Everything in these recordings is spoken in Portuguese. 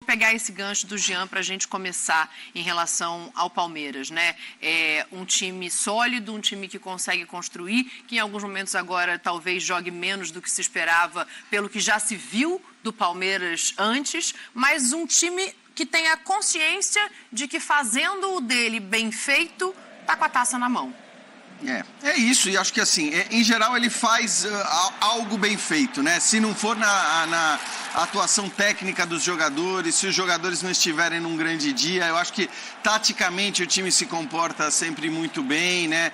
pegar esse gancho do Jean para a gente começar em relação ao Palmeiras, né? É um time sólido, um time que consegue construir, que em alguns momentos agora talvez jogue menos do que se esperava, pelo que já se viu do Palmeiras antes, mas um time que tem a consciência de que fazendo o dele bem feito, tá com a taça na mão. É isso, e acho que assim, em geral ele faz algo bem feito, né? Se não for na atuação técnica dos jogadores, se os jogadores não estiverem num grande dia, eu acho que taticamente o time se comporta sempre muito bem, né?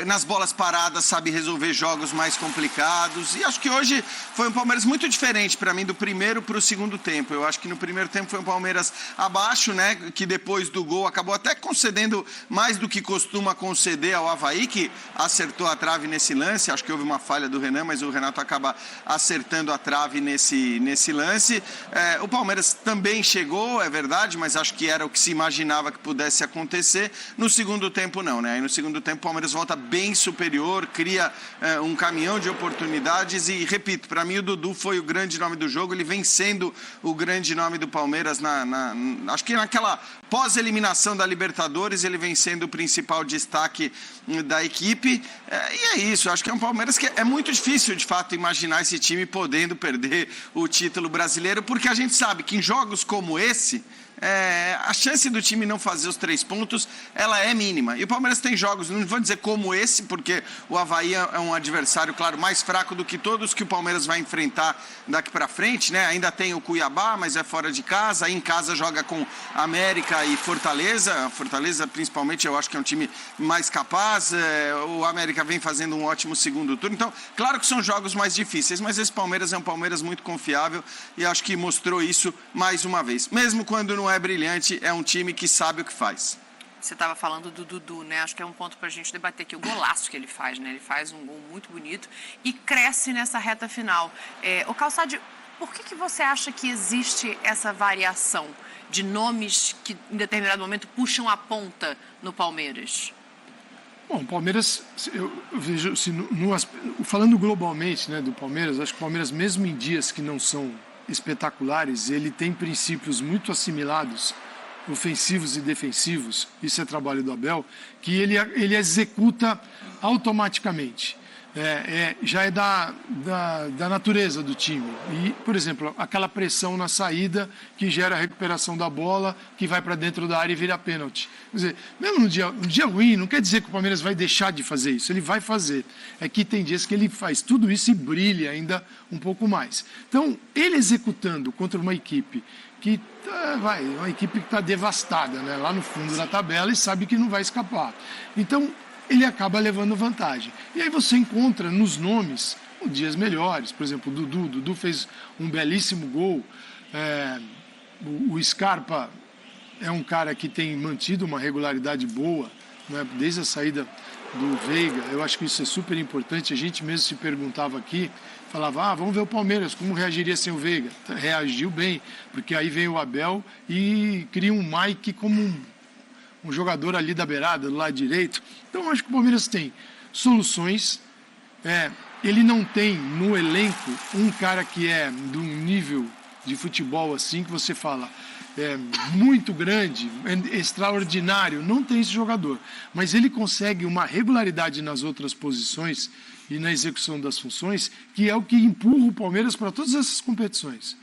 Nas bolas paradas sabe resolver jogos mais complicados, e acho que hoje foi um Palmeiras muito diferente para mim do primeiro para o segundo tempo. Eu acho que no primeiro tempo foi um Palmeiras abaixo, né? Que depois do gol acabou até concedendo mais do que costuma conceder ao Avaí, que acertou a trave nesse lance. Acho que houve uma falha do Renan, mas o Renato acaba acertando a trave nesse lance. O Palmeiras também chegou, é verdade, mas acho que era o que se imaginava que pudesse acontecer. No segundo tempo não, né? Aí no segundo tempo o Palmeiras volta bem superior, cria um caminhão de oportunidades e, repito, para mim o Dudu foi o grande nome do jogo, ele vem sendo o grande nome do Palmeiras acho que naquela pós-eliminação da Libertadores, ele vem sendo o principal destaque da equipe, e é isso. Acho que é um Palmeiras que é muito difícil, de fato, imaginar esse time podendo perder o título brasileiro, porque a gente sabe que em jogos como esse, a chance do time não fazer os 3 pontos, ela é mínima. E o Palmeiras tem jogos, não vou dizer como esse, porque o Avaí é um adversário, claro, mais fraco do que todos que o Palmeiras vai enfrentar daqui para frente, né? Ainda tem o Cuiabá, mas é fora de casa. Aí em casa joga com América e Fortaleza. Fortaleza, principalmente, eu acho que é um time mais capaz. O América vem fazendo um ótimo segundo turno. Então, claro que são jogos mais difíceis, mas esse Palmeiras é um Palmeiras muito confiável e acho que mostrou isso mais uma vez. Mesmo quando não é brilhante, é um time que sabe o que faz. Você estava falando do Dudu, né? Acho que é um ponto para a gente debater aqui, o golaço que ele faz, né? Ele faz um gol muito bonito e cresce nessa reta final. O Calçade, por que você acha que existe essa variação de nomes que em determinado momento puxam a ponta no Palmeiras? Bom, o Palmeiras, eu vejo, falando globalmente, né, do Palmeiras, acho que o Palmeiras, mesmo em dias que não são espetaculares, ele tem princípios muito assimilados, ofensivos e defensivos, isso é trabalho do Abel, que ele executa automaticamente. Já é da natureza do time. E, por exemplo, aquela pressão na saída que gera a recuperação da bola, que vai para dentro da área e vira pênalti. Quer dizer, mesmo no dia ruim, não quer dizer que o Palmeiras vai deixar de fazer isso, ele vai fazer. É que tem dias que ele faz tudo isso e brilha ainda um pouco mais. Então, ele executando contra uma equipe que uma equipe que está devastada, né, lá no fundo da tabela, e sabe que não vai escapar. Então, ele acaba levando vantagem. E aí você encontra nos nomes dias melhores. Por exemplo, o Dudu fez um belíssimo gol. O Scarpa é um cara que tem mantido uma regularidade boa, né, desde a saída do Veiga. Eu acho que isso é super importante. A gente mesmo se perguntava aqui, falava, vamos ver o Palmeiras, como reagiria sem o Veiga? Reagiu bem, porque aí vem o Abel e cria um Mike como um jogador ali da beirada, do lado direito. Então, acho que o Palmeiras tem soluções. Ele não tem no elenco um cara que é de um nível de futebol assim, que você fala, muito grande, extraordinário. Não tem esse jogador. Mas ele consegue uma regularidade nas outras posições e na execução das funções, que é o que empurra o Palmeiras para todas essas competições.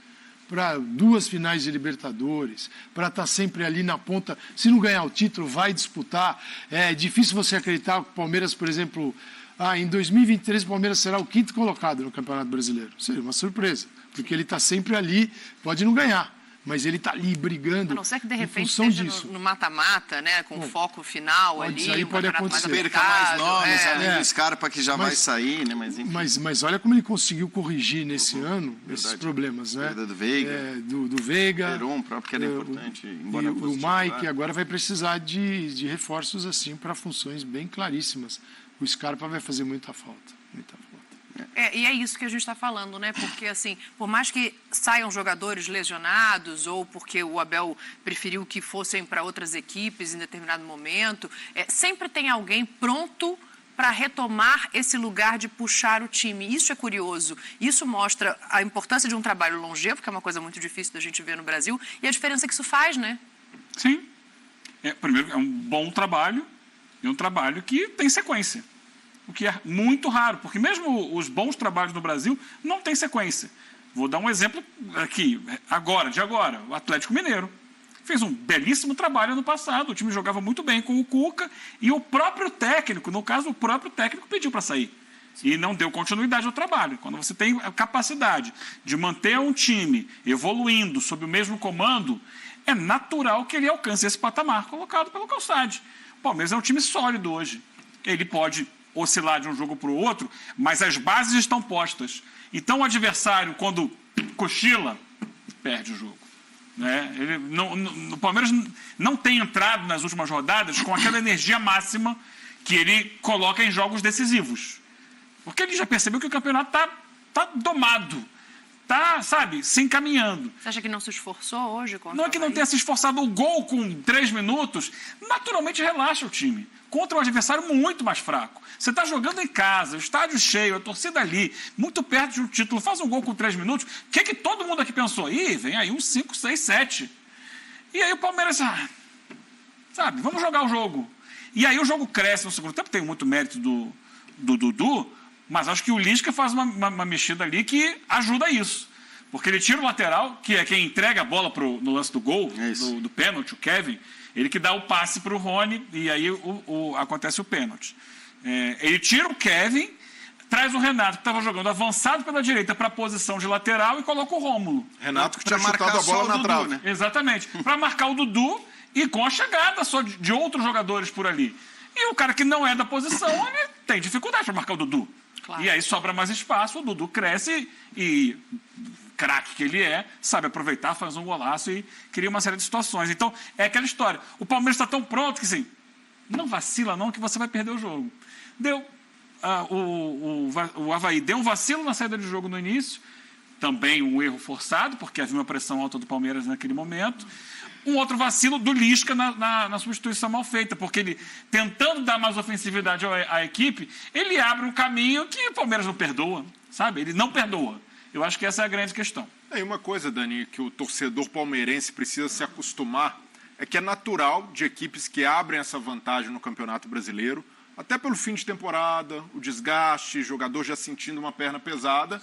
Para 2 finais de Libertadores, para estar sempre ali na ponta. Se não ganhar o título, vai disputar. É difícil você acreditar que o Palmeiras, por exemplo, em 2023 o Palmeiras será o 5º colocado no Campeonato Brasileiro. Seria uma surpresa, porque ele está sempre ali, pode não ganhar, mas ele está ali brigando. A não ser que de repente esteja no mata-mata, né, com foco final ali. Aí pode acontecer. Perca mais nomes, além do Scarpa que já vai sair, né? Mas olha como ele conseguiu corrigir nesse ano esses problemas, né? Do Veiga. Do Veiga. Peron, próprio, que era importante. Embora o Mike agora vai precisar de reforços assim para funções bem claríssimas. O Scarpa vai fazer muita falta. Muita falta. E é isso que a gente está falando, né? Porque, assim, por mais que saiam jogadores lesionados ou porque o Abel preferiu que fossem para outras equipes em determinado momento, sempre tem alguém pronto para retomar esse lugar de puxar o time. Isso é curioso. Isso mostra a importância de um trabalho longevo, que é uma coisa muito difícil da gente ver no Brasil, e a diferença que isso faz, né? Sim. Primeiro, é um bom trabalho e um trabalho que tem sequência. O que é muito raro, porque mesmo os bons trabalhos no Brasil não têm sequência. Vou dar um exemplo aqui, de agora, o Atlético Mineiro. Fez um belíssimo trabalho ano passado, o time jogava muito bem com o Cuca e o próprio técnico, no caso, o próprio técnico pediu para sair. E não deu continuidade ao trabalho. Quando você tem a capacidade de manter um time evoluindo sob o mesmo comando, é natural que ele alcance esse patamar colocado pelo Calçade. O Palmeiras é um time sólido hoje. Ele pode oscilar de um jogo para o outro, mas as bases estão postas. Então o adversário, quando cochila, perde o jogo. Né? O Palmeiras não tem entrado nas últimas rodadas com aquela energia máxima que ele coloca em jogos decisivos. Porque ele já percebeu que o campeonato está domado. Está, se encaminhando. Você acha que não se esforçou hoje? Não é que não tenha se esforçado. O gol com 3 minutos, naturalmente relaxa o time. Contra um adversário muito mais fraco. Você está jogando em casa, o estádio cheio, a torcida ali, muito perto de um título, faz um gol com 3 minutos. O que todo mundo aqui pensou? Ih, vem aí uns 5, 6, 7. E aí o Palmeiras, vamos jogar o jogo. E aí o jogo cresce no segundo tempo, tem muito mérito do Dudu, mas acho que o Lisca faz uma mexida ali que ajuda isso. Porque ele tira o lateral, que é quem entrega a bola no lance do gol, do pênalti, o Kevin, ele que dá o passe para o Rony e aí acontece o pênalti. Ele tira o Kevin, traz o Renato, que estava jogando avançado pela direita para a posição de lateral e coloca o Rômulo. Renato que tinha marcado a bola na trave, né? Exatamente. Para marcar o Dudu e com a chegada só de outros jogadores por ali. E o cara que não é da posição, ele tem dificuldade para marcar o Dudu. Claro. E aí sobra mais espaço, o Dudu cresce e, craque que ele sabe aproveitar, faz um golaço e cria uma série de situações. Então, é aquela história. O Palmeiras está tão pronto que, assim, não vacila não que você vai perder o jogo. O Avaí deu um vacilo na saída de jogo no início, também um erro forçado, porque havia uma pressão alta do Palmeiras naquele momento. Um outro vacilo do Lisca na substituição mal feita, porque ele, tentando dar mais ofensividade à equipe, ele abre um caminho que o Palmeiras não perdoa, sabe? Ele não perdoa. Eu acho que essa é a grande questão. E uma coisa, Dani, que o torcedor palmeirense precisa se acostumar é que é natural de equipes que abrem essa vantagem no Campeonato Brasileiro, até pelo fim de temporada, o desgaste, jogador já sentindo uma perna pesada,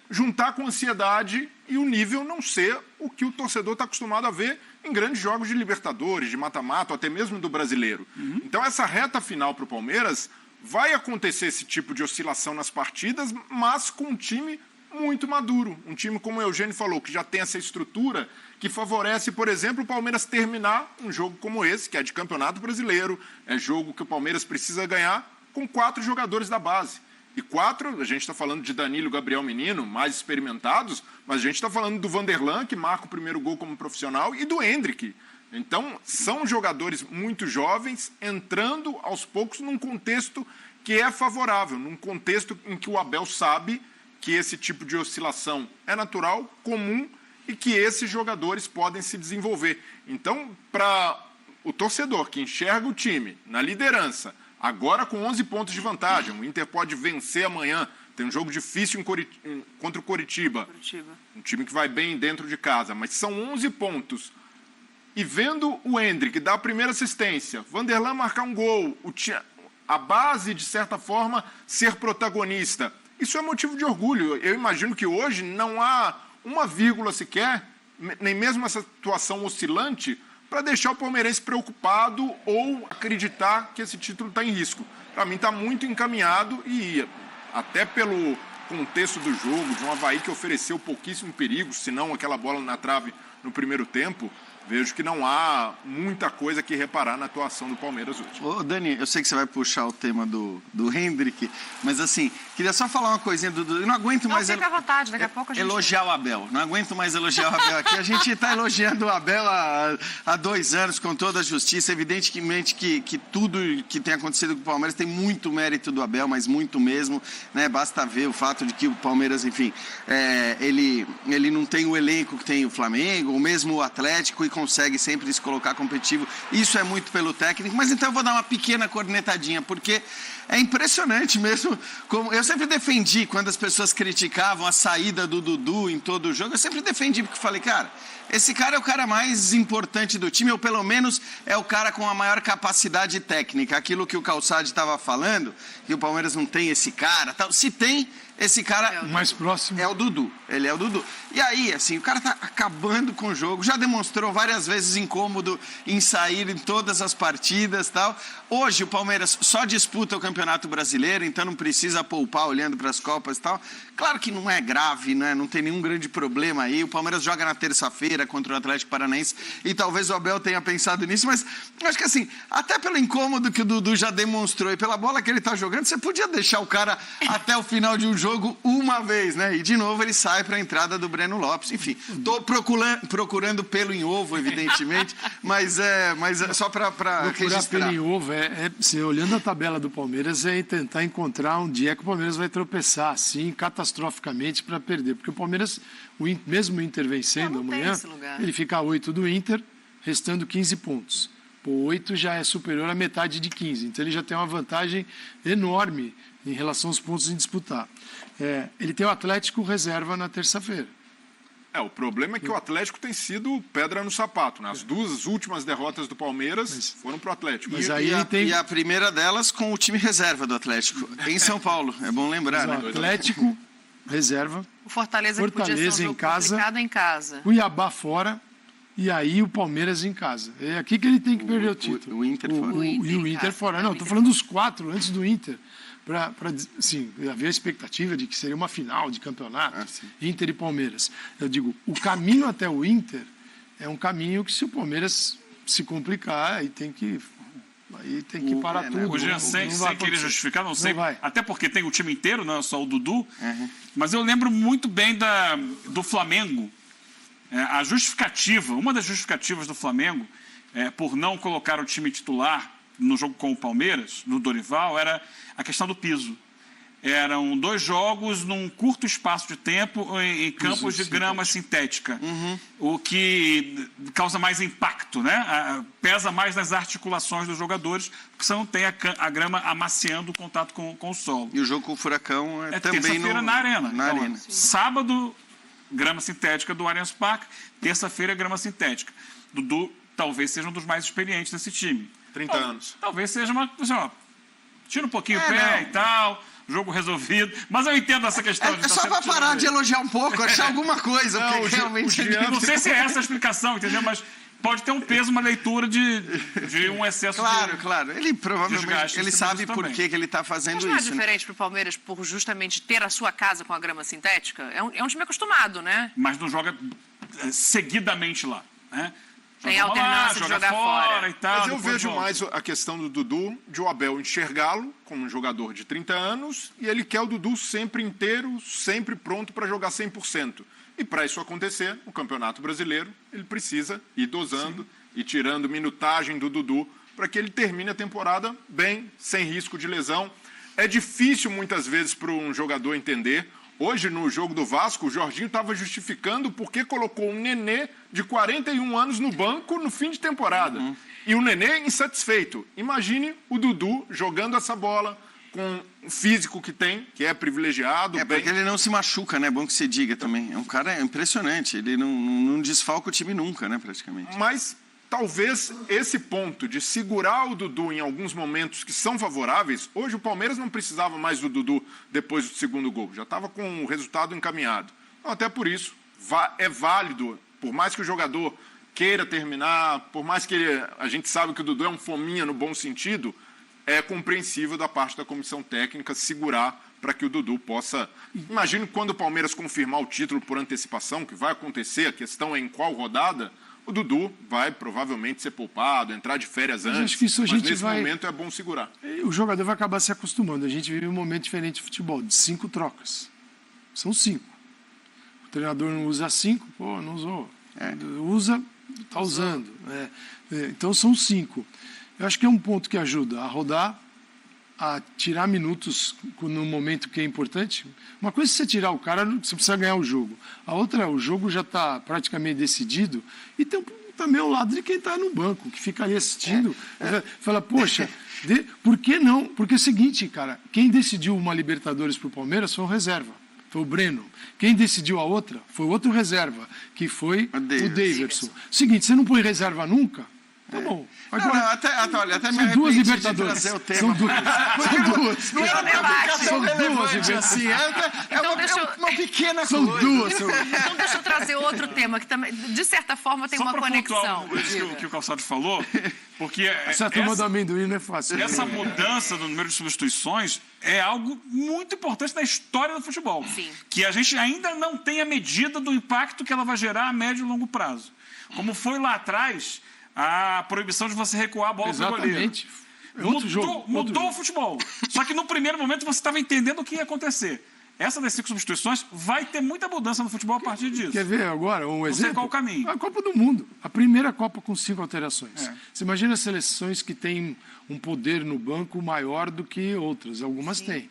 juntar com ansiedade e o nível não ser o que o torcedor está acostumado a ver em grandes jogos de Libertadores, de mata-mata, ou até mesmo do Brasileiro. Então, essa reta final para o Palmeiras vai acontecer esse tipo de oscilação nas partidas, mas com um time muito maduro. Um time, como o Eugênio falou, que já tem essa estrutura que favorece, por exemplo, o Palmeiras terminar um jogo como esse, que é de Campeonato Brasileiro, é jogo que o Palmeiras precisa ganhar com 4 jogadores da base. E 4, a gente está falando de Danilo, Gabriel Menino, mais experimentados, mas a gente está falando do Vanderlan, que marca o primeiro gol como profissional, e do Endrick. Então, são jogadores muito jovens, entrando aos poucos num contexto que é favorável, num contexto em que o Abel sabe que esse tipo de oscilação é natural, comum, e que esses jogadores podem se desenvolver. Então, para o torcedor que enxerga o time na liderança, agora com 11 pontos de vantagem, o Inter pode vencer amanhã, tem um jogo difícil contra o Coritiba, um time que vai bem dentro de casa, mas são 11 pontos. E vendo o Endrick dar a primeira assistência, Vanderlan marcar um gol, a base, de certa forma, ser protagonista, isso é motivo de orgulho. Eu imagino que hoje não há uma vírgula sequer, nem mesmo essa situação oscilante, para deixar o palmeirense preocupado ou acreditar que esse título está em risco. Para mim está muito encaminhado e até pelo contexto do jogo, de um Avaí que ofereceu pouquíssimo perigo, se não aquela bola na trave no primeiro tempo, vejo que não há muita coisa que reparar na atuação do Palmeiras hoje. Ô, Dani, eu sei que você vai puxar o tema do Hendrick, mas assim, queria só falar uma coisinha do... Eu não aguento mais... Fica à vontade, daqui a pouco a gente... Elogiar o Abel. Não aguento mais elogiar o Abel aqui. A gente está elogiando o Abel há 2 anos, com toda a justiça. Evidentemente que tudo que tem acontecido com o Palmeiras tem muito mérito do Abel, mas muito mesmo, né? Basta ver o fato de que o Palmeiras, enfim, ele não tem o elenco que tem o Flamengo, ou mesmo o Atlético, e consegue sempre se colocar competitivo. Isso é muito pelo técnico, mas então eu vou dar uma pequena cornetadinha, porque é impressionante mesmo. Como eu sempre defendi, quando as pessoas criticavam a saída do Dudu em todo o jogo, eu sempre defendi, porque falei, cara, esse cara é o cara mais importante do time, ou pelo menos é o cara com a maior capacidade técnica. Aquilo que o Calçade estava falando, que o Palmeiras não tem esse cara, tal. Se tem, esse cara O mais próximo. é o Dudu. Ele é o Dudu. E aí, assim, o cara tá acabando com o jogo, já demonstrou várias vezes incômodo em sair em todas as partidas, tal. Hoje o Palmeiras só disputa o Campeonato Brasileiro, então não precisa poupar olhando para as Copas e tal. Claro que não é grave, né? Não tem nenhum grande problema aí. O Palmeiras joga na terça-feira contra o Atlético Paranaense e talvez o Abel tenha pensado nisso, mas eu acho que assim, até pelo incômodo que o Dudu já demonstrou e pela bola que ele tá jogando, você podia deixar o cara até o final de um jogo uma vez, né? E de novo ele sai para a entrada do Breno Lopes. Enfim, tô procurando pelo em ovo, evidentemente, mas é só para Procurar registrar. pelo em ovo, você olhando a tabela do Palmeiras, é tentar encontrar um dia que o Palmeiras vai tropeçar, assim, catastroficamente para perder. Porque o Palmeiras, mesmo o Inter vencendo não tem amanhã, esse lugar. ele fica a 8 do Inter, restando 15 pontos. Pô, 8 já é superior à metade de 15, então ele já tem uma vantagem enorme em relação aos pontos em disputar. Ele tem o Atlético reserva na terça-feira. O problema é que o Atlético tem sido pedra no sapato, né? As duas últimas derrotas do Palmeiras foram pro Atlético. Mas aí ele tem... E a primeira delas com o time reserva do Atlético, em São Paulo. É bom lembrar, o né? Atlético reserva, O Fortaleza que podia ser um jogo em casa, complicado em casa. Cuiabá fora e aí o Palmeiras em casa. É aqui que ele tem que perder o título. O Inter fora. E o Inter fora. Não, estou falando dos 4 antes do Inter. Para assim, haver a expectativa de que seria uma final de campeonato, Inter e Palmeiras. Eu digo, o caminho até o Inter é um caminho que, se o Palmeiras se complicar, aí tem que parar tudo. O Jean, sem querer justificar, não sei. vai. Até porque tem o time inteiro, não é só o Dudu. Mas eu lembro muito bem do Flamengo. A justificativa, uma das justificativas do Flamengo, por não colocar o time titular no jogo com o Palmeiras, no Dorival, era a questão do piso. Eram 2 jogos num curto espaço de tempo em campos de grama sintética, o que causa mais impacto, né? Pesa mais nas articulações dos jogadores, porque você não tem a grama amaciando o contato com o solo. E o jogo com o Furacão também terça-feira na Arena. Arena. Sábado, grama sintética do Allianz Parque, terça-feira, grama sintética. Dudu talvez seja um dos mais experientes desse time. 30 anos. Talvez seja uma... tira um pouquinho o pé e tal, jogo resolvido. Mas eu entendo essa questão. É só para parar de elogiar um pouco, achar alguma coisa, porque realmente... Não sei se é essa a explicação, entendeu? Mas pode ter um peso, uma leitura de um excesso Claro. Ele provavelmente ele sabe por que ele está fazendo Mas não é isso. diferente para o Palmeiras por justamente ter a sua casa com a grama sintética? É um time acostumado, né? Mas não joga seguidamente lá, né? Tem alternância de jogar fora e tal. Mas eu vejo mais a questão do Dudu, de o Abel enxergá-lo como um jogador de 30 anos e ele quer o Dudu sempre inteiro, sempre pronto para jogar 100%. E para isso acontecer, o Campeonato Brasileiro, ele precisa ir dosando e tirando minutagem do Dudu para que ele termine a temporada bem, sem risco de lesão. É difícil muitas vezes para um jogador entender. Hoje, no jogo do Vasco, o Jorginho estava justificando porque colocou um Nenê de 41 anos no banco no fim de temporada. E o Nenê insatisfeito. Imagine o Dudu jogando essa bola com o físico que tem, que é privilegiado. Porque ele não se machuca, né? É bom que se diga também. É um cara impressionante. Ele não desfalca o time nunca, né? Praticamente. Mas talvez esse ponto de segurar o Dudu em alguns momentos que são favoráveis, hoje o Palmeiras não precisava mais do Dudu depois do segundo gol, já estava com o resultado encaminhado. Então, até por isso, é válido, por mais que o jogador queira terminar, por mais que a gente sabe que o Dudu é um fominha no bom sentido, é compreensível da parte da comissão técnica segurar para que o Dudu possa... Imagine quando o Palmeiras confirmar o título por antecipação, que vai acontecer, a questão é em qual rodada... O Dudu vai provavelmente ser poupado, entrar de férias antes, acho que isso mas nesse momento é bom segurar. O jogador vai acabar se acostumando. A gente vive um momento diferente de futebol, de 5 trocas. São 5. O treinador não usa 5, não usou. Usa, está usando. Então são 5. Eu acho que é um ponto que ajuda a rodar a tirar minutos no momento que é importante. Uma coisa é você tirar o cara, você precisa ganhar o jogo. A outra, o jogo já está praticamente decidido e tem também o lado de quem está no banco, que fica ali assistindo. Fala, poxa, por que não? Porque é o seguinte, cara, quem decidiu uma Libertadores para o Palmeiras foi o reserva, foi o Breno. Quem decidiu a outra foi o outro reserva, que foi o Daverson. Seguinte, você não põe reserva nunca? Tá bom. Agora, até me são duas arrependi Libertadores. de trazer o tema. São duas. Não era pra ficar tão relevante assim. Uma pequena São coisa. duas. Então deixa eu trazer outro tema, que também, de certa forma, tem Só uma pra conexão. pontuar isso que o Calçado falou, porque Essa turma do amendoim não é fácil. essa mudança no número de substituições é algo muito importante na história do futebol. Sim. Que a gente ainda não tem a medida do impacto que ela vai gerar a médio e longo prazo. Como foi lá atrás a proibição de você recuar a bola para o goleiro. Exatamente. Mudou o futebol. Só que no primeiro momento você estava entendendo o que ia acontecer. Essa das 5 substituições vai ter muita mudança no futebol a partir disso. Quer ver agora um exemplo? sei qual o caminho. A Copa do Mundo. A primeira Copa com 5 alterações. É. Você imagina seleções que têm um poder no banco maior do que outras. Algumas têm.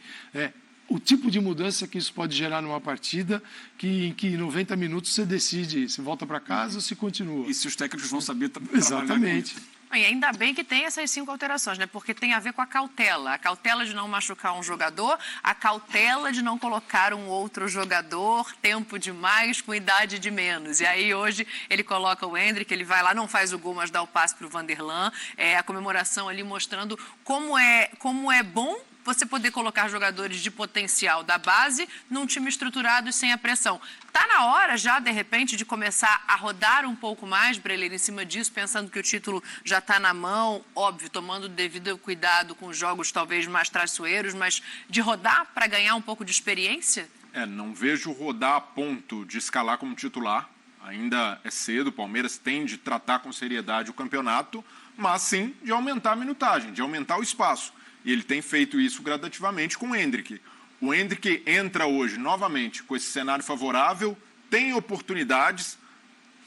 O tipo de mudança que isso pode gerar numa partida em que em 90 minutos você decide se volta para casa ou se continua. E se os técnicos vão saber trabalhar Exatamente. com isso. E ainda bem que tem essas 5 alterações, né? Porque tem a ver com a cautela de não machucar um jogador, a cautela de não colocar um outro jogador, tempo demais com idade de menos. E aí hoje ele coloca o Endrick, ele vai lá, não faz o gol, mas dá o passe para o Vanderlan. A comemoração ali mostrando como é bom você poder colocar jogadores de potencial da base num time estruturado e sem a pressão. Está na hora já, de repente, de começar a rodar um pouco mais, Breler, em cima disso, pensando que o título já está na mão, óbvio, tomando devido cuidado com jogos talvez mais traiçoeiros, mas de rodar para ganhar um pouco de experiência? Não vejo rodar a ponto de escalar como titular. Ainda é cedo, o Palmeiras tem de tratar com seriedade o campeonato, mas sim de aumentar a minutagem, de aumentar o espaço. E ele tem feito isso gradativamente com o Endrick. O Endrick entra hoje, novamente, com esse cenário favorável, tem oportunidades.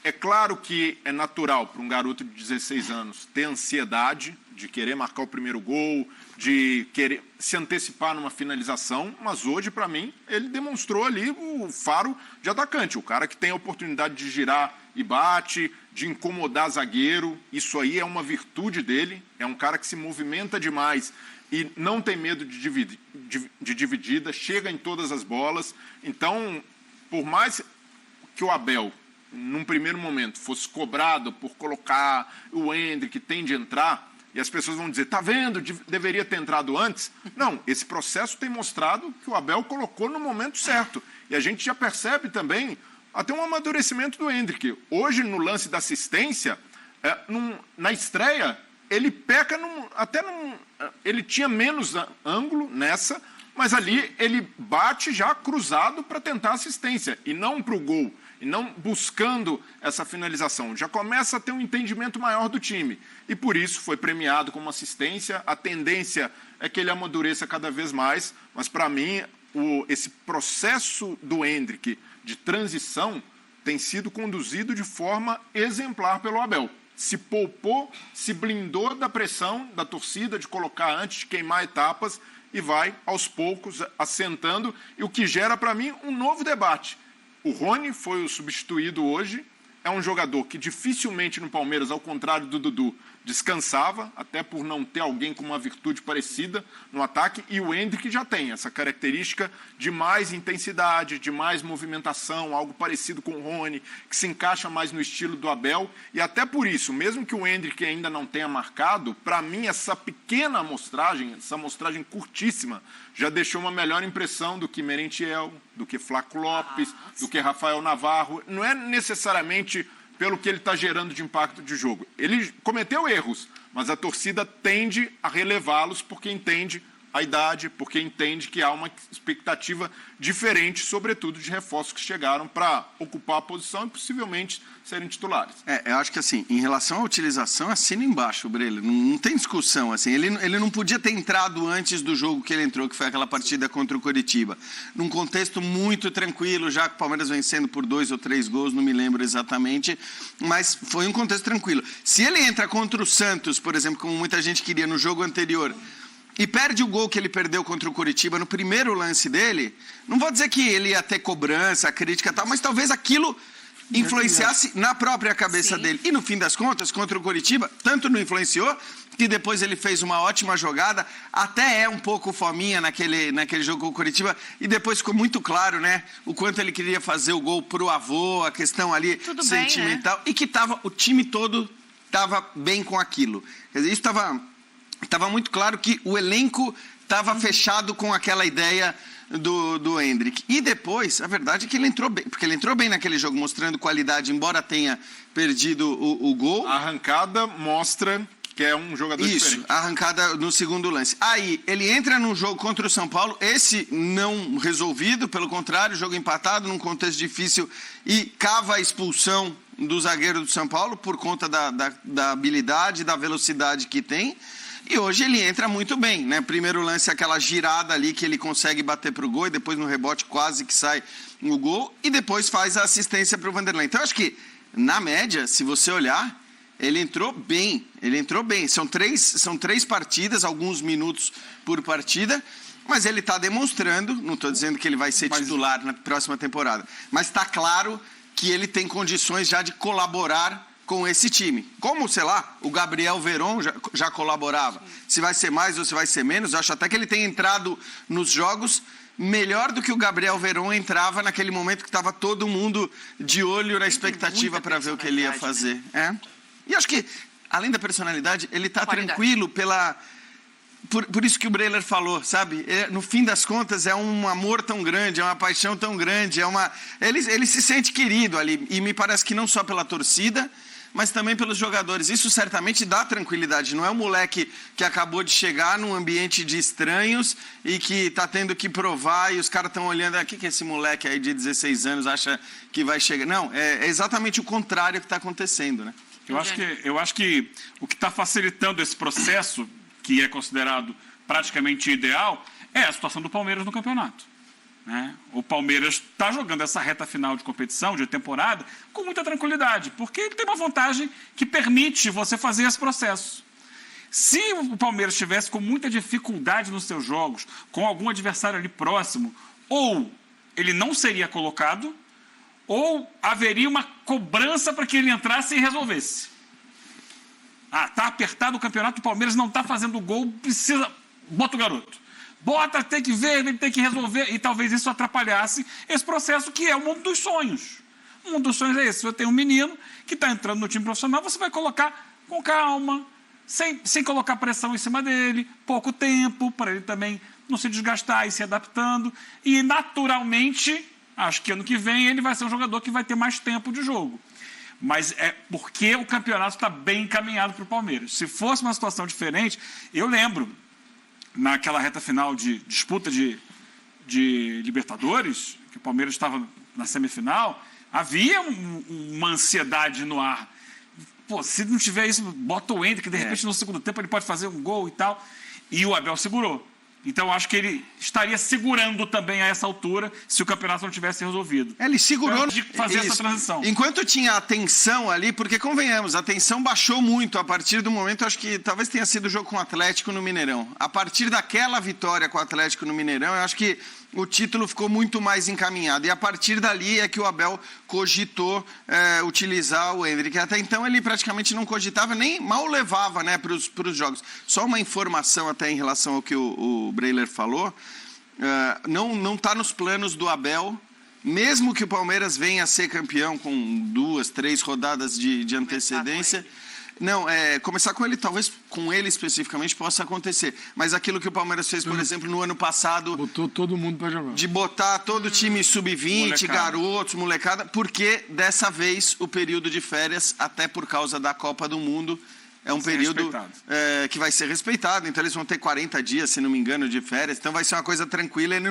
É claro que é natural para um garoto de 16 anos ter ansiedade de querer marcar o primeiro gol, de querer se antecipar numa finalização, mas hoje, para mim, ele demonstrou ali o faro de atacante. O cara que tem a oportunidade de girar e bate, de incomodar zagueiro. Isso aí é uma virtude dele. É um cara que se movimenta demais e não tem medo de dividida, chega em todas as bolas. Então, por mais que o Abel, num primeiro momento, fosse cobrado por colocar o Endrick, que tem de entrar, e as pessoas vão dizer, tá vendo, deveria ter entrado antes. Não, esse processo tem mostrado que o Abel colocou no momento certo. E a gente já percebe também até um amadurecimento do Endrick. Hoje, no lance da assistência, na estreia, ele peca ele tinha menos ângulo nessa, mas ali ele bate já cruzado para tentar assistência e não para o gol, e não buscando essa finalização. Já começa a ter um entendimento maior do time e por isso foi premiado como assistência. A tendência é que ele amadureça cada vez mais, mas para mim esse processo do Endrick de transição tem sido conduzido de forma exemplar pelo Abel. Se poupou, se blindou da pressão da torcida de colocar antes de queimar etapas e vai, aos poucos, assentando, e o que gera, para mim, um novo debate. O Rony foi o substituído hoje, é um jogador que dificilmente no Palmeiras, ao contrário do Dudu, descansava, até por não ter alguém com uma virtude parecida no ataque, e o Endrick já tem essa característica de mais intensidade, de mais movimentação, algo parecido com o Rony, que se encaixa mais no estilo do Abel, e até por isso, mesmo que o Endrick ainda não tenha marcado, para mim essa pequena amostragem, essa amostragem curtíssima, já deixou uma melhor impressão do que Merentiel, do que Flaco Lopes, do que Rafael Navarro. Não é necessariamente pelo que ele está gerando de impacto de jogo. Ele cometeu erros, mas a torcida tende a relevá-los porque entende a idade, porque entende que há uma expectativa diferente, sobretudo de reforços que chegaram para ocupar a posição e possivelmente serem titulares. Eu acho que assim, em relação à utilização, assina embaixo, Breler. Não tem discussão. Assim, ele não podia ter entrado antes do jogo que ele entrou, que foi aquela partida contra o Coritiba. Num contexto muito tranquilo, já que o Palmeiras vencendo por 2 ou 3 gols, não me lembro exatamente, mas foi um contexto tranquilo. Se ele entra contra o Santos, por exemplo, como muita gente queria no jogo anterior, e perde o gol que ele perdeu contra o Coritiba no primeiro lance dele, não vou dizer que ele ia ter cobrança, crítica e tal, mas talvez aquilo influenciasse na própria cabeça dele. E no fim das contas, contra o Coritiba, tanto não influenciou, que depois ele fez uma ótima jogada, até é um pouco fominha naquele jogo com o Coritiba, e depois ficou muito claro, né, o quanto ele queria fazer o gol pro avô, a questão ali Tudo sentimental, bem, né? E que o time todo estava bem com aquilo. Quer dizer, isso estava muito claro que o elenco estava fechado com aquela ideia do Endrick. E depois, a verdade é que ele entrou bem, porque ele entrou bem naquele jogo, mostrando qualidade, embora tenha perdido o gol. A arrancada mostra que é um jogador diferente. Isso, a arrancada no segundo lance. Aí, ele entra num jogo contra o São Paulo, esse não resolvido, pelo contrário, jogo empatado, num contexto difícil, e cava a expulsão do zagueiro do São Paulo, por conta da habilidade, da velocidade que tem. E hoje ele entra muito bem, né? Primeiro lance, aquela girada ali que ele consegue bater pro gol, e depois no rebote quase que sai o gol, e depois faz a assistência pro Vanderlei. Então, eu acho que, na média, se você olhar, ele entrou bem. São três partidas, alguns minutos por partida, mas ele está demonstrando, não estou dizendo que ele vai ser titular na próxima temporada, mas está claro que ele tem condições já de colaborar com esse time. Como, sei lá, o Gabriel Veron já colaborava. Se vai ser mais ou se vai ser menos, eu acho até que ele tem entrado nos jogos melhor do que o Gabriel Veron entrava naquele momento que estava todo mundo de olho na expectativa para ver o que ele ia fazer. Né? E acho que, além da personalidade, ele está tranquilo por isso que o Breler falou, sabe? No fim das contas, é um amor tão grande, é uma paixão tão grande, ele se sente querido ali. E me parece que não só pela torcida, mas também pelos jogadores. Isso certamente dá tranquilidade. Não é um moleque que acabou de chegar num ambiente de estranhos e que está tendo que provar e os caras estão olhando, o que esse moleque aí de 16 anos acha que vai chegar? Não, é exatamente o contrário que está acontecendo, né? Eu acho que o que está facilitando esse processo, que é considerado praticamente ideal, é a situação do Palmeiras no campeonato. Né? O Palmeiras está jogando essa reta final de competição, de temporada, com muita tranquilidade, porque ele tem uma vantagem que permite você fazer esse processo. Se o Palmeiras estivesse com muita dificuldade nos seus jogos, com algum adversário ali próximo, ou ele não seria colocado, ou haveria uma cobrança para que ele entrasse e resolvesse. Tá apertado o campeonato, o Palmeiras não está fazendo gol, precisa... Bota o garoto. Bota, tem que ver, ele tem que resolver, e talvez isso atrapalhasse esse processo que é o mundo dos sonhos. O mundo dos sonhos é esse. Você tem um menino que está entrando no time profissional, você vai colocar com calma, sem colocar pressão em cima dele, pouco tempo, para ele também não se desgastar e se adaptando. E, naturalmente, acho que ano que vem ele vai ser um jogador que vai ter mais tempo de jogo. Mas é porque o campeonato está bem encaminhado para o Palmeiras. Se fosse uma situação diferente, eu lembro, naquela reta final de disputa de Libertadores, que o Palmeiras estava na semifinal, havia uma ansiedade no ar. Pô, se não tiver isso, bota o Ender, que de repente no segundo tempo ele pode fazer um gol e tal. E o Abel segurou. Então, acho que ele estaria segurando também a essa altura se o campeonato não tivesse resolvido. Ele segurou de fazer essa transição. Enquanto tinha a tensão ali, porque convenhamos, a tensão baixou muito a partir do momento, acho que talvez tenha sido o jogo com o Atlético no Mineirão. A partir daquela vitória com o Atlético no Mineirão, eu acho que o título ficou muito mais encaminhado. E a partir dali é que o Abel cogitou utilizar o Endrick. Até então ele praticamente não cogitava, nem mal levava, né, para os jogos. Só uma informação até em relação ao que o Breler falou, não está nos planos do Abel, mesmo que o Palmeiras venha a ser campeão com 2, 3 rodadas de antecedência. Não, começar com ele, talvez com ele especificamente possa acontecer. Mas aquilo que o Palmeiras fez, por exemplo, no ano passado... Botou todo mundo para jogar. De botar todo o time sub-20, garotos, molecada, porque dessa vez o período de férias, até por causa da Copa do Mundo, é um período que vai ser respeitado. Então eles vão ter 40 dias, se não me engano, de férias. Então vai ser uma coisa tranquila, ele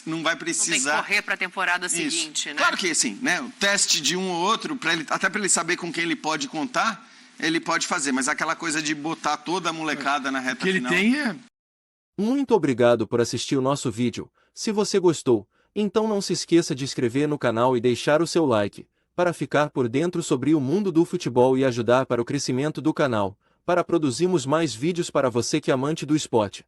não vai precisar... Não tem que correr para a temporada seguinte, né? Claro que assim, né? O teste de um ou outro, até para ele saber com quem ele pode contar... ele pode fazer, mas aquela coisa de botar toda a molecada na reta final... que ele tem Muito obrigado por assistir o nosso vídeo. Se você gostou, então não se esqueça de inscrever no canal e deixar o seu like, para ficar por dentro sobre o mundo do futebol e ajudar para o crescimento do canal, para produzirmos mais vídeos para você que é amante do esporte.